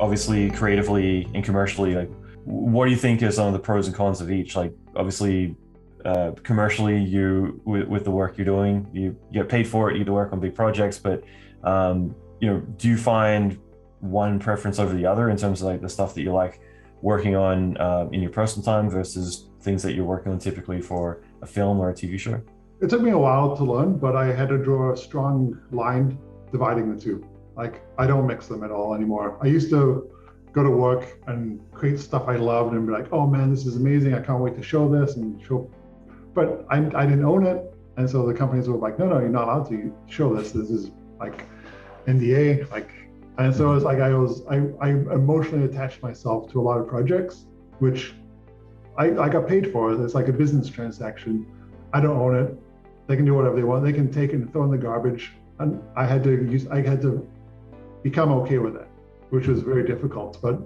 obviously creatively and commercially, like what do you think are some of the pros and cons of each? Like obviously commercially, with the work you're doing, you get paid for it, you get to work on big projects, but do you find one preference over the other in terms of like the stuff that you like working on in your personal time versus things that you're working on typically for a film or a TV show? It took me a while to learn, but I had to draw a strong line dividing the two. Like, I don't mix them at all anymore. I used to go to work and create stuff I loved and be like, oh man, this is amazing. I can't wait to show this and show, but I didn't own it. And so the companies were like, no, you're not allowed to show this. This is like NDA, like, and so it's like I emotionally attached myself to a lot of projects, which I got paid for. It's like a business transaction. I don't own it. They can do whatever they want. They can take it and throw in the garbage. And I had to become okay with it, which was very difficult. But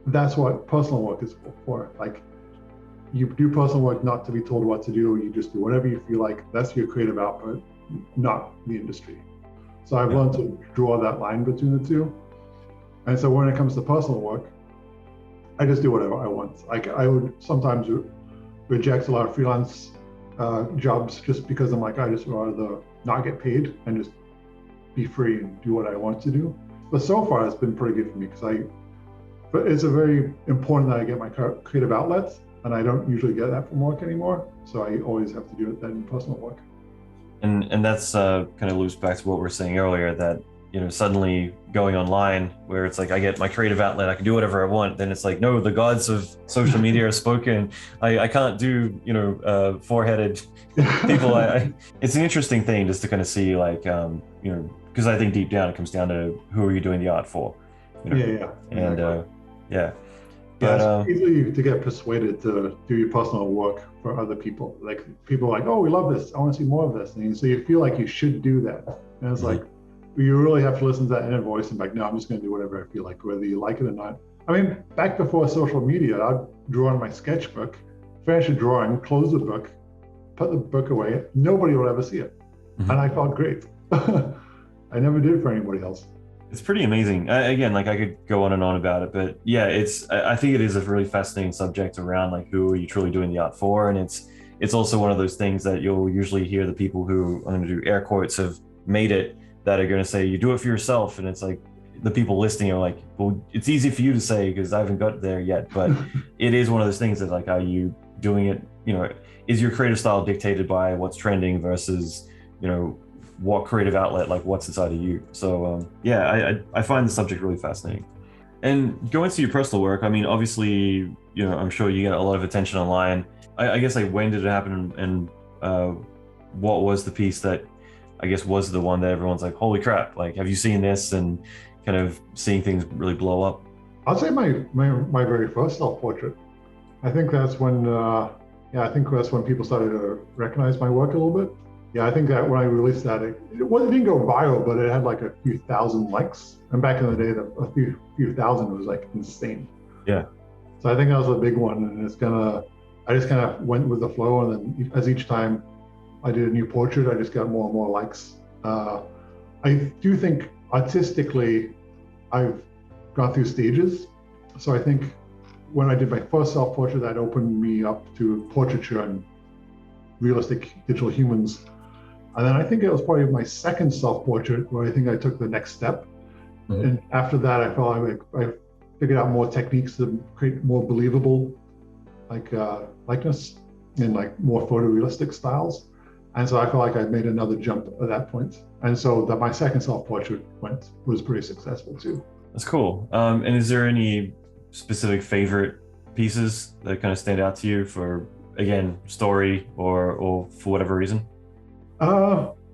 that's what personal work is for. Like, you do personal work not to be told what to do. You just do whatever you feel like. That's your creative output, not the industry. So I've learned to draw that line between the two. And so when it comes to personal work, I just do whatever I want. Like, I would sometimes reject a lot of freelance jobs just because I'm like, I just rather not get paid and just be free and do what I want to do. But so far it's been pretty good for me but it's a very important that I get my creative outlets, and I don't usually get that from work anymore. So I always have to do it then in personal work. And that's kind of loops back to what we were saying earlier, that suddenly going online where it's like I get my creative outlet, I can do whatever I want, then it's like, no, the gods of social media are spoken. I can't do four-headed people. It's an interesting thing just to kind of see, like because I think deep down it comes down to who are you doing the art for. But it's easy to get persuaded to do your personal work for other people. Like, people are like, oh, we love this, I want to see more of this, and so you feel like you should do that, and it's like, you really have to listen to that inner voice and be like, no, I'm just going to do whatever I feel like, whether you like it or not. I mean, back before social media, I'd draw on my sketchbook, finish a drawing, close the book, put the book away. Nobody would ever see it. And I felt great. I never did it for anybody else. It's pretty amazing. Again, like I could go on and on about it, but yeah, I think it is a really fascinating subject around like who are you truly doing the art for, and it's also one of those things that you'll usually hear the people who, I'm going to do air quotes, have made it, that are going to say you do it for yourself, and it's like the people listening are like, well, it's easy for you to say because I haven't got there yet, but it is one of those things that, like, are you doing it, is your creative style dictated by what's trending versus what creative outlet, like what's inside of you. So I find the subject really fascinating. And going to your personal work, I mean, obviously I'm sure you get a lot of attention online. I guess, like, when did it happen, and what was the piece that I guess was the one that everyone's like, holy crap, like, have you seen this, and kind of seeing things really blow up? I'll say my very first self-portrait. I think that's when people started to recognize my work a little bit. Yeah, I think that when I released that, it didn't go viral, but it had like a few thousand likes. And back in the day, a few thousand was like insane. Yeah. So I think that was a big one, and I just kind of went with the flow, and then as each time I did a new portrait, I just got more and more likes. I do think artistically, I've gone through stages. So I think when I did my first self-portrait, that opened me up to portraiture and realistic digital humans. And then I think it was probably my second self-portrait where I think I took the next step. And after that, I felt like I figured out more techniques to create more believable likeness in like more photorealistic styles. And so I felt like I made another jump at that point. And so that my second self-portrait was pretty successful too. That's cool. And is there any specific favorite pieces that kind of stand out to you for, again, story or for whatever reason?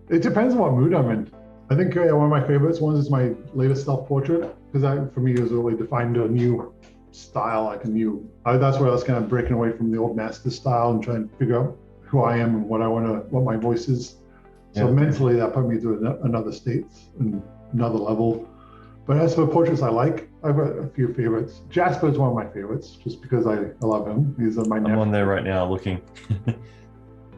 It depends on what mood I'm in. I think one of my favorites ones is my latest self-portrait, because that for me has really defined a new style, like that's where I was kind of breaking away from the old master style and trying to figure out who I am and what my voice is. So mentally that put me to another state and another level. But as for portraits I like, I've got a few favorites. Jasper is one of my favorites, just because I love him. He's my nephew. I'm on there right now looking.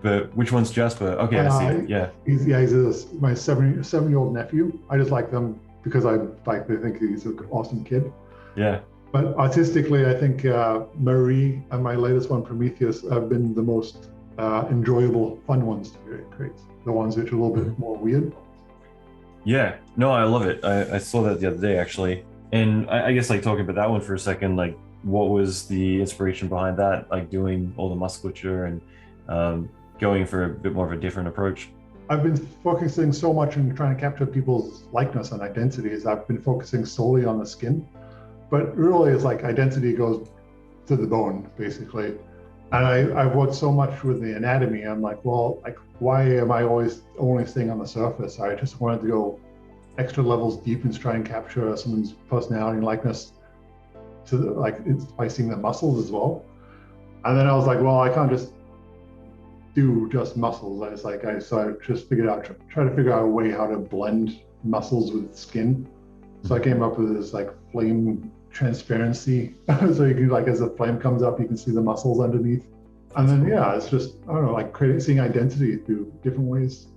But which one's Jasper? Okay, I see it. Yeah. He's my 7-year-old nephew. I just like them because they think he's an awesome kid. Yeah. But artistically, I think Marie and my latest one, Prometheus, have been the most enjoyable, fun ones to create. The ones which are a little bit more weird. Yeah, no, I love it. I saw that the other day actually, and I guess like talking about that one for a second, like what was the inspiration behind that? Like doing all the musculature and going for a bit more of a different approach. I've been focusing so much on trying to capture people's likeness and identities. I've been focusing solely on the skin, but really it's like identity goes to the bone, basically. And I've worked so much with the anatomy. I'm like, well, like, why am I always only staying on the surface? I just wanted to go extra levels deep and try and capture someone's personality and likeness to by seeing the muscles as well. And then I was like, well, I can't just do just muscles. So I just figured out, try to figure out a way how to blend muscles with skin. So I came up with this like flame transparency. So you can, like, as the flame comes up, you can see the muscles underneath. And then, yeah, it's just, I don't know, like seeing identity through different ways.